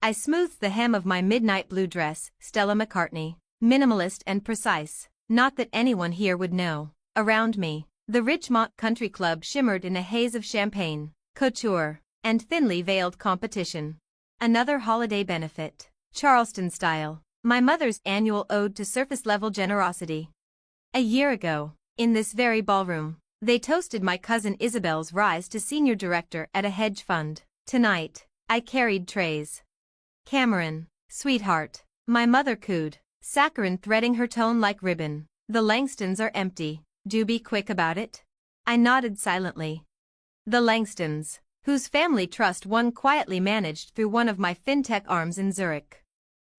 I smoothed the hem of my midnight blue dress, Stella McCartney, minimalist and precise. Not that anyone here would know. Around me, the Richmont Country Club shimmered in a haze of champagne, couture, and thinly veiled competition. Another holiday benefit. Charleston style. My mother's annual ode to surface-level generosity. A year ago, in this very ballroom, they toasted my cousin Isabel's rise to senior director at a hedge fund. Tonight, I carried trays. Cameron, sweetheart, my mother cooed, saccharine threading her tone like ribbon. The Langstons are empty. Do be quick about it. I nodded silently. The Langstons, whose family trust one quietly managed through one of my fintech arms in Zurich.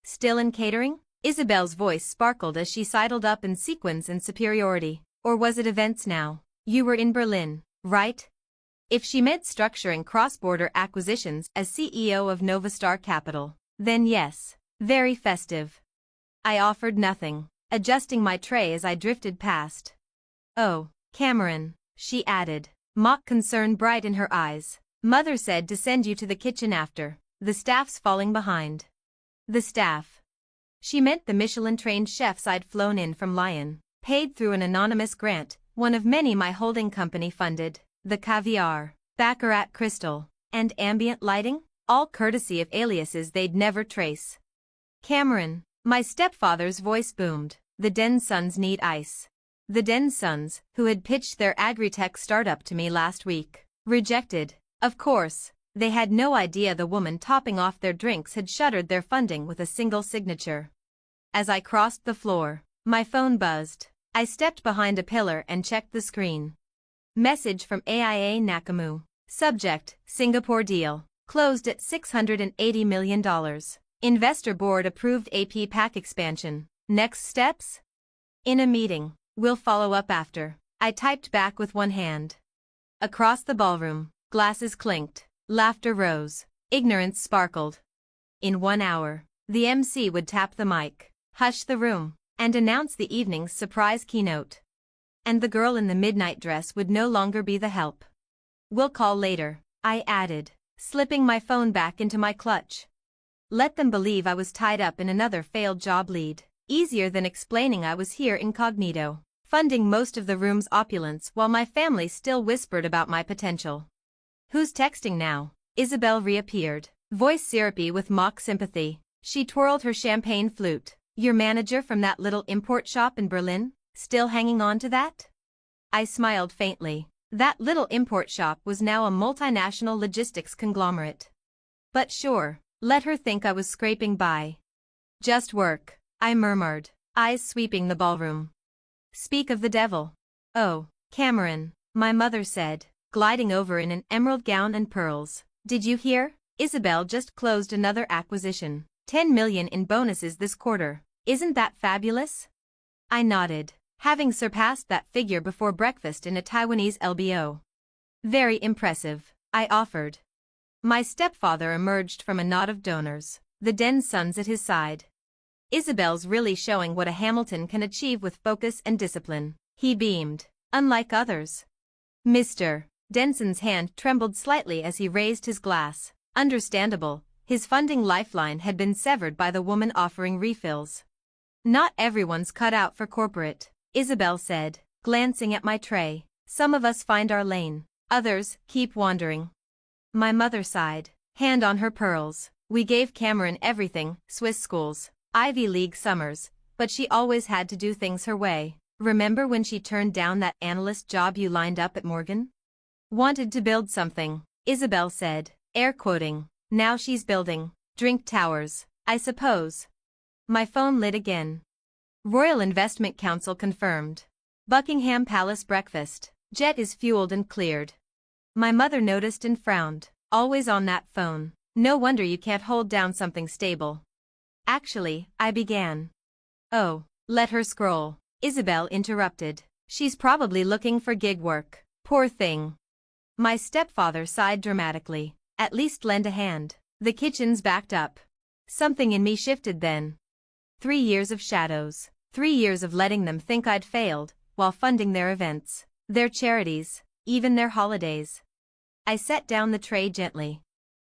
Still in catering? Isabel's voice sparkled as she sidled up in sequence and superiority. Or was it events now? You were in Berlin, right? If she meant structuring cross-border acquisitions as CEO of Novastar Capital, then yes, very festive. I offered nothing, adjusting my tray as I drifted past. Oh, Cameron, she added, mock concern bright in her eyes. Mother said to send you to the kitchen after. The staff's falling behind. The staff. She meant the Michelin-trained chefs I'd flown in from Lyon, paid through an anonymous grant, one of many my holding company funded. The caviar, baccarat crystal, and ambient lighting, all courtesy of aliases they'd never trace. Cameron, my stepfather's voice boomed, the Densons need ice. The Densons, who had pitched their agri-tech startup to me last week, rejected. Of course, they had no idea the woman topping off their drinks had shuttered their funding with a single signature. As I crossed the floor, my phone buzzed. I stepped behind a pillar and checked the screen. Message from AIA Nakamu. Subject, Singapore deal. Closed at $680 million. Investor board approved AP PAC expansion. Next steps? In a meeting. We'll follow up after. I typed back with one hand. Across the ballroom, glasses clinked, laughter rose, ignorance sparkled. In 1 hour, the MC would tap the mic, hush the room, and announce the evening's surprise keynote. And the girl in the midnight dress would no longer be the help. We'll call later, I added, slipping my phone back into my clutch. Let them believe I was tied up in another failed job lead. Easier than explaining I was here incognito, funding most of the room's opulence while my family still whispered about my potential. Who's texting now? Isabel reappeared, voice syrupy with mock sympathy. She twirled her champagne flute. Your manager from that little import shop in Berlin? Still hanging on to that? I smiled faintly. That little import shop was now a multinational logistics conglomerate. But sure, let her think I was scraping by. Just work, I murmured, eyes sweeping the ballroom. Speak of the devil. Oh, Cameron, my mother said, gliding over in an emerald gown and pearls. Did you hear? Isabel just closed another acquisition. 10 million in bonuses this quarter. Isn't that fabulous? I nodded, having surpassed that figure before breakfast in a Taiwanese LBO. Very impressive, I offered. My stepfather emerged from a knot of donors, the Densons at his side. Isabel's really showing what a Hamilton can achieve with focus and discipline. He beamed, unlike others. Mr. Denson's hand trembled slightly as he raised his glass. Understandable, his funding lifeline had been severed by the woman offering refills. Not everyone's cut out for corporate, Isabel said, glancing at my tray. Some of us find our lane, others keep wandering. My mother sighed, hand on her pearls. We gave Cameron everything, Swiss schools, Ivy League summers, but she always had to do things her way. Remember when she turned down that analyst job you lined up at Morgan? Wanted to build something, Isabel said, air quoting. Now she's building drink towers, I suppose. My phone lit again. Royal Investment Council confirmed. Buckingham Palace breakfast. Jet is fueled and cleared. My mother noticed and frowned. Always on that phone. No wonder you can't hold down something stable. Actually, I began. Oh, let her scroll. Isabel interrupted. She's probably looking for gig work. Poor thing. My stepfather sighed dramatically. At least lend a hand. The kitchen's backed up. Something in me shifted then. 3 years of shadows. 3 years of letting them think I'd failed, while funding their events, their charities, even their holidays. I set down the tray gently.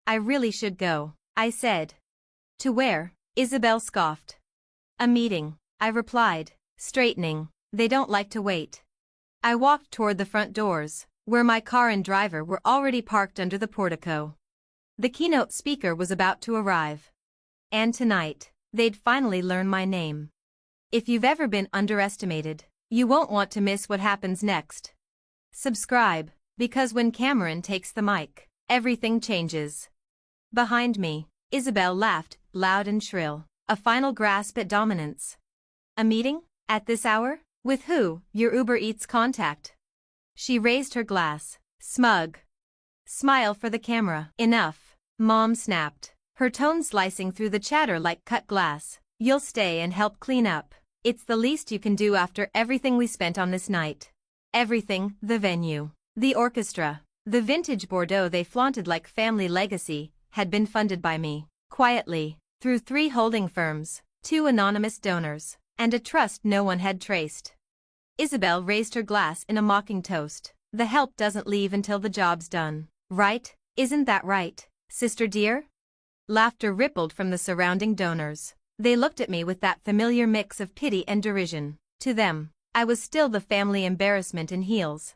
I really should go, I said. To where? Isabel scoffed. A meeting, I replied, straightening. They don't like to wait. I walked toward the front doors, where my car and driver were already parked under the portico. The keynote speaker was about to arrive. And tonight, they'd finally learn my name. If you've ever been underestimated, you won't want to miss what happens next. Subscribe, because when Cameron takes the mic, everything changes. Behind me, Isabel laughed, loud and shrill, a final grasp at dominance. A meeting? At this hour? With who? Your Uber Eats contact. She raised her glass, smug. Smile for the camera. Enough, Mom snapped, her tone slicing through the chatter like cut glass. You'll stay and help clean up. It's the least you can do after everything we spent on this night. Everything, the venue, the orchestra, the vintage Bordeaux they flaunted like family legacy, had been funded by me, quietly, through 3 holding firms, 2 anonymous donors, and a trust no one had traced. Isabel raised her glass in a mocking toast. The help doesn't leave until the job's done, right? Isn't that right, sister dear? Laughter rippled from the surrounding donors. They looked at me with that familiar mix of pity and derision. To them, I was still the family embarrassment in heels.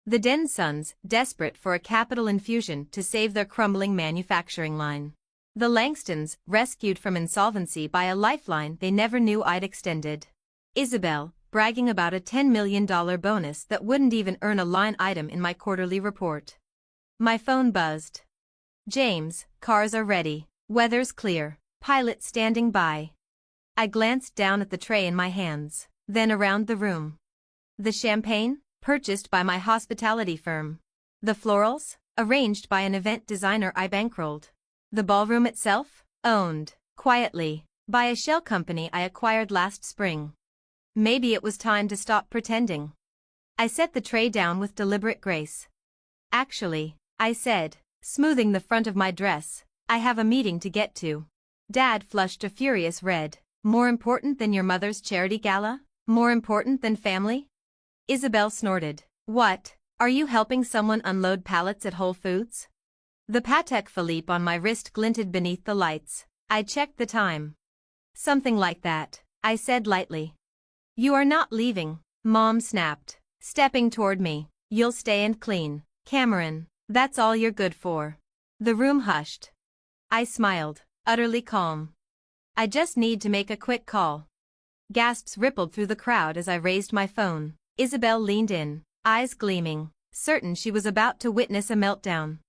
The Den sons, desperate for a capital infusion to save their crumbling manufacturing line. The Langstons, rescued from insolvency by a lifeline they never knew I'd extended. Isabel, bragging about a $10 million bonus that wouldn't even earn a line item in my quarterly report. My phone buzzed. James, cars are ready, weather's clear, pilot standing by. I glanced down at the tray in my hands, then around the room. The champagne, purchased by my hospitality firm. The florals, arranged by an event designer I bankrolled. The ballroom itself, owned, quietly, by a shell company I acquired last spring. Maybe it was time to stop pretending. I set the tray down with deliberate grace. Actually, I said, smoothing the front of my dress, I have a meeting to get to. Dad flushed a furious red. More important than your mother's charity gala? More important than family? Isabel snorted. What, are you helping someone unload pallets at Whole Foods? The Patek Philippe on my wrist glinted beneath the lights. I checked the time. Something like that, I said lightly. You are not leaving, Mom snapped, stepping toward me. You'll stay and clean, Cameron, that's all you're good for. The room hushed. I smiled, utterly calm. I just need to make a quick call. Gasps rippled through the crowd as I raised my phone. Isabel leaned in, eyes gleaming, certain she was about to witness a meltdown.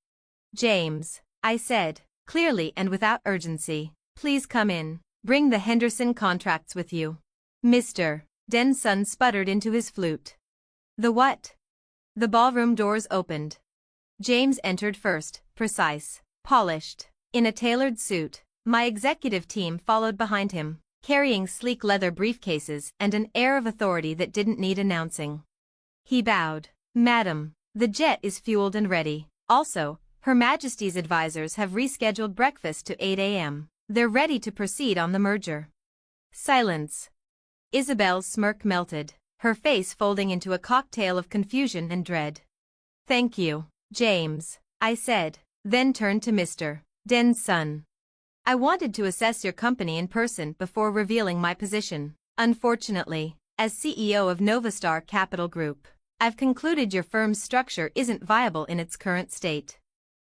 James, I said, clearly and without urgency, please come in. Bring the Henderson contracts with you. Mr. Den's son sputtered into his flute. The what? The ballroom doors opened. James entered first, precise, polished, in a tailored suit. My executive team followed behind him, carrying sleek leather briefcases and an air of authority that didn't need announcing. He bowed. Madam, the jet is fueled and ready. Also, Her Majesty's advisors have rescheduled breakfast to 8 a.m. They're ready to proceed on the merger. Silence. Isabel's smirk melted, her face folding into a cocktail of confusion and dread. Thank you, James, I said, then turned to Mr. Den's son. I wanted to assess your company in person before revealing my position. Unfortunately, as CEO of Novastar Capital Group, I've concluded your firm's structure isn't viable in its current state.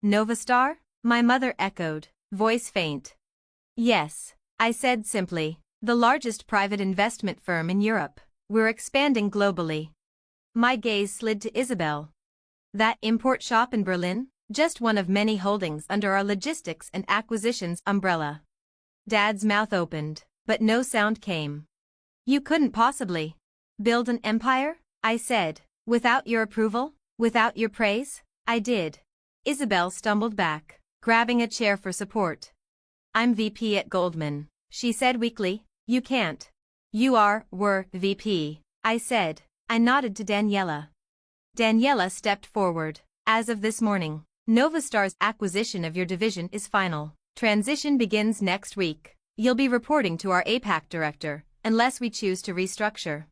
Novastar? My mother echoed, voice faint. Yes, I said simply, the largest private investment firm in Europe. We're expanding globally. My gaze slid to Isabel. That import shop in Berlin? Just one of many holdings under our logistics and acquisitions umbrella. Dad's mouth opened, but no sound came. You couldn't possibly build an empire? I said. Without your approval? Without your praise? I did. Isabel stumbled back, grabbing a chair for support. I'm VP at Goldman, she said weakly. You can't. You were VP, I said. I nodded to Daniela. Daniela stepped forward. As of this morning, Novastar's acquisition of your division is final. Transition begins next week. You'll be reporting to our APAC director, unless we choose to restructure.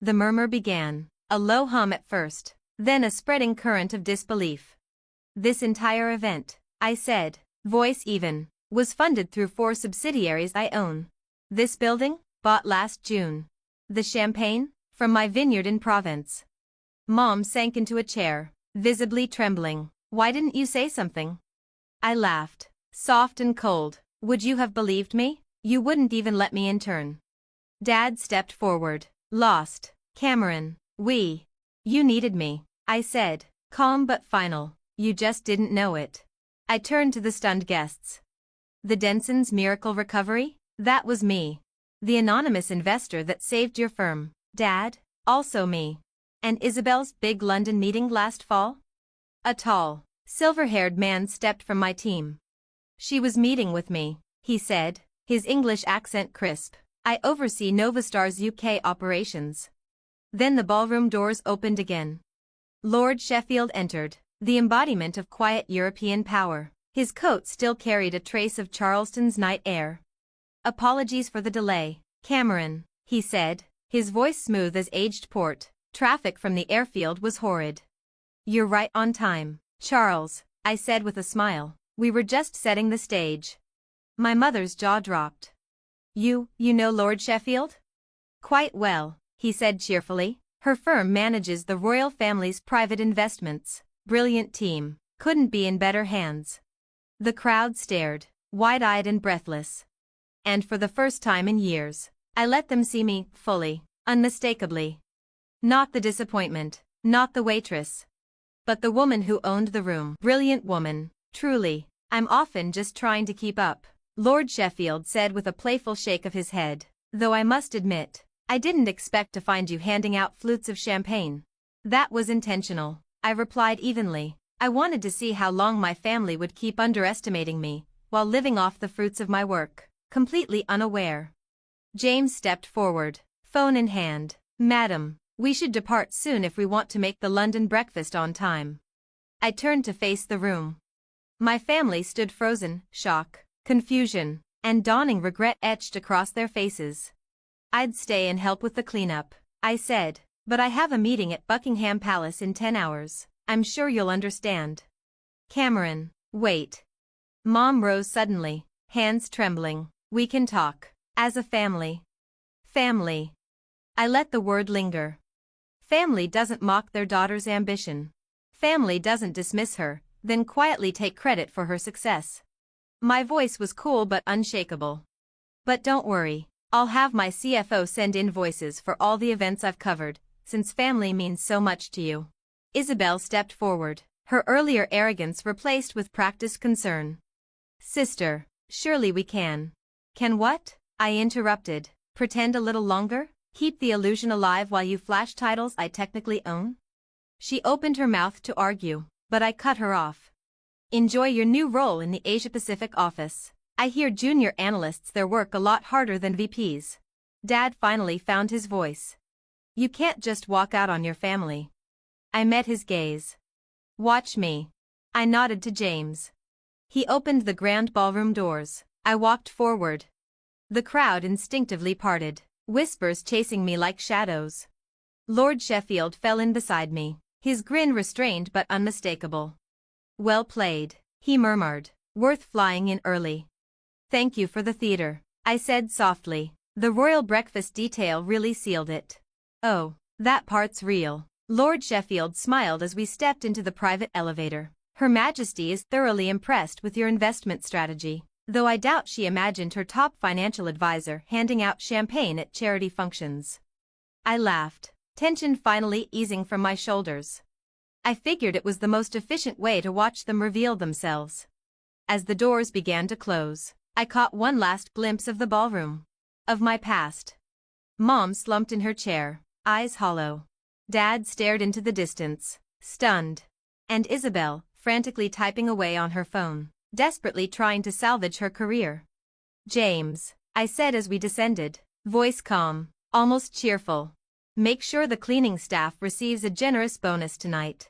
The murmur began, a low hum at first, then a spreading current of disbelief. This entire event, I said, voice even, Was funded through 4 subsidiaries I own. This building? Bought last June. The champagne? From my vineyard in Provence. Mom sank into a chair, visibly trembling. Why didn't you say something? I laughed. Soft and cold. Would you have believed me? You wouldn't even let me intern. Dad stepped forward. Lost. Cameron. You needed me, I said, calm but final. You just didn't know it. I turned to the stunned guests. The Denson's miracle recovery? That was me. The anonymous investor that saved your firm, Dad? Also me. And Isabel's big London meeting last fall? A tall, silver-haired man stepped from my team. She was meeting with me, he said, his English accent crisp. I oversee Novastar's UK operations. Then the ballroom doors opened again. Lord Sheffield entered, the embodiment of quiet European power. His coat still carried a trace of Charleston's night air. Apologies for the delay, Cameron, he said, his voice smooth as aged port. Traffic from the airfield was horrid. You're right on time, Charles, I said with a smile. We were just setting the stage. My mother's jaw dropped. You know Lord Sheffield? Quite well, he said cheerfully. Her firm manages the royal family's private investments. Brilliant team. Couldn't be in better hands. The crowd stared, wide-eyed and breathless. And for the first time in years, I let them see me, fully, unmistakably. Not the disappointment, not the waitress, but the woman who owned the room. Brilliant woman, truly. I'm often just trying to keep up, Lord Sheffield said with a playful shake of his head. Though I must admit, I didn't expect to find you handing out flutes of champagne. That was intentional, I replied evenly. I wanted to see how long my family would keep underestimating me, while living off the fruits of my work, completely unaware. James stepped forward, phone in hand. Madam, we should depart soon if we want to make the London breakfast on time. I turned to face the room. My family stood frozen, shock, confusion, and dawning regret etched across their faces. I'd stay and help with the cleanup, I said, but I have a meeting at Buckingham Palace in 10 hours. I'm sure you'll understand. Cameron, wait. Mom rose suddenly, hands trembling. We can talk. As a family. Family. I let the word linger. Family doesn't mock their daughter's ambition. Family doesn't dismiss her, then quietly take credit for her success. My voice was cool but unshakable. But don't worry, I'll have my CFO send invoices for all the events I've covered, since family means so much to you. Isabel stepped forward, her earlier arrogance replaced with practiced concern. Sister, surely we can. Can what? I interrupted. Pretend a little longer? Keep the illusion alive while you flash titles I technically own? She opened her mouth to argue, but I cut her off. Enjoy your new role in the Asia-Pacific office. I hear junior analysts there work a lot harder than VPs. Dad finally found his voice. You can't just walk out on your family. I met his gaze. Watch me. I nodded to James. He opened the grand ballroom doors. I walked forward. The crowd instinctively parted, whispers chasing me like shadows. Lord Sheffield fell in beside me, his grin restrained but unmistakable. Well played, he murmured. Worth flying in early. Thank you for the theater, I said softly. The royal breakfast detail really sealed it. Oh, that part's real. Lord Sheffield smiled as we stepped into the private elevator. Her Majesty is thoroughly impressed with your investment strategy, though I doubt she imagined her top financial advisor handing out champagne at charity functions. I laughed, tension finally easing from my shoulders. I figured it was the most efficient way to watch them reveal themselves. As the doors began to close, I caught one last glimpse of the ballroom. Of my past. Mom slumped in her chair, eyes hollow. Dad stared into the distance, stunned. And Isabel, frantically typing away on her phone, desperately trying to salvage her career. James, I said as we descended, voice calm, almost cheerful. Make sure the cleaning staff receives a generous bonus tonight.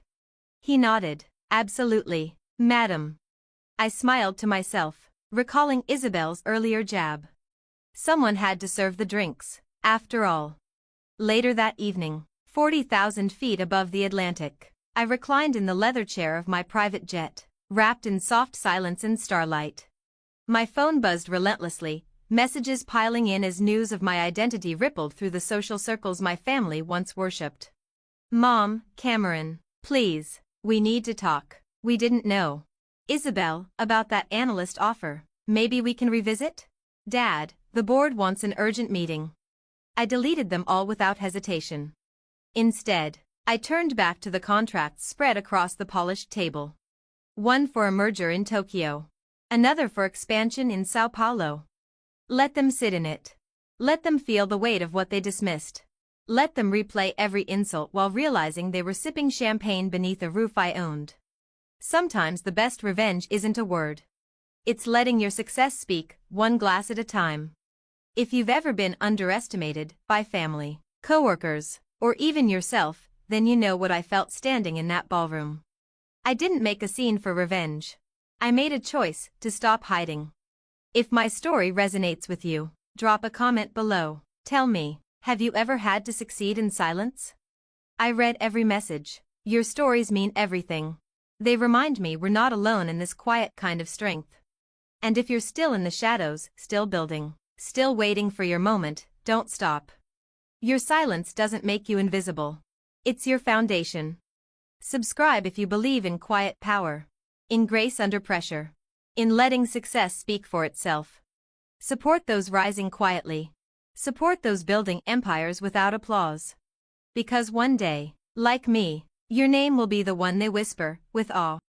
He nodded, absolutely, madam. I smiled to myself, recalling Isabel's earlier jab. Someone had to serve the drinks, after all. Later that evening, 40,000 feet above the Atlantic, I reclined in the leather chair of my private jet, wrapped in soft silence and starlight. My phone buzzed relentlessly, messages piling in as news of my identity rippled through the social circles my family once worshipped. Mom, Cameron, please, we need to talk. We didn't know. Isabel, about that analyst offer. Maybe we can revisit? Dad, the board wants an urgent meeting. I deleted them all without hesitation. Instead, I turned back to the contracts spread across the polished table. One for a merger in Tokyo. Another for expansion in Sao Paulo. Let them sit in it. Let them feel the weight of what they dismissed. Let them replay every insult while realizing they were sipping champagne beneath a roof I owned. Sometimes the best revenge isn't a word. It's letting your success speak, one glass at a time. If you've ever been underestimated by family, coworkers, or even yourself, then you know what I felt standing in that ballroom. I didn't make a scene for revenge. I made a choice to stop hiding. If my story resonates with you, drop a comment below. Tell me, have you ever had to succeed in silence? I read every message. Your stories mean everything. They remind me we're not alone in this quiet kind of strength. And if you're still in the shadows, still building, still waiting for your moment, don't stop. Your silence doesn't make you invisible. It's your foundation. Subscribe if you believe in quiet power, in grace under pressure, in letting success speak for itself. Support those rising quietly. Support those building empires without applause. Because one day, like me, your name will be the one they whisper with awe.